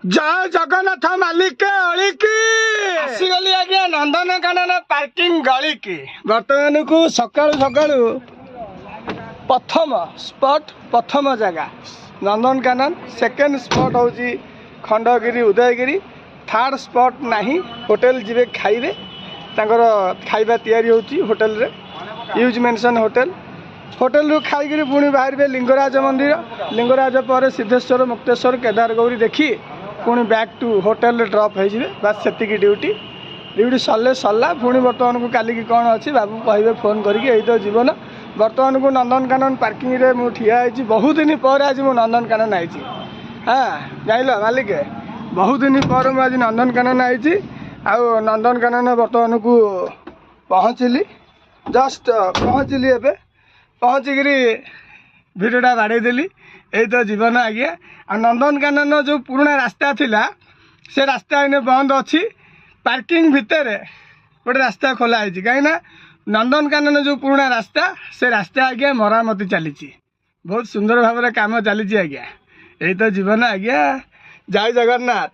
जय जगन्नाथ मालिक आसीगली आज्ञा नंदनकानन पार्किंग गली की बर्तमान को सकाळु सकाळु प्रथम जगह नंदनकानन सेकेंड स्पॉट हूँ खंडगिरी उदयगिरी थर्ड स्पॉट नहीं होटल जीवे खाइबे तांकर खाइबा तैयारी होची होटल रे यूज मेंशन होटल रू खाई पुणी बाहर लिंगराज मंदिर लिंगराज पर सिद्धेश्वर मुक्तेश्वर केदार गौरी देखी पुणी बैक टू होटल ड्रॉप हो बस से ड्यूटी सरले सरला पुणी बर्तमान को काली कौन अच्छी बाबू कहे फोन करके तो जीवन बर्तमान को नंदनकानन पार्किंग रे मु ठिया बहुत दिन पर आज मु नंदनकानन आई हाँ जाइल मालिक बहुत दिन पर मुझे आज नंदनकानन आई आउ नंदनकानन बर्तमान को पहुँचली जस्ट पहुँचली एवं पहुँचिकी भिडटा बाड़ेदेली यही तो जीवन आज्ञा आ नंदनकानन जो पुराना रास्ता थिला से रास्ता इन्हें बंद अच्छी पार्किंग भितर गोटे रास्ता खोला है कहीं नंदनकानन जो पुराना रास्ता से रास्ता आज्ञा मरामती चली बहुत सुंदर भाव में कम चली आज्ञा यही तो जीवन आज्ञा जय जगन्नाथ।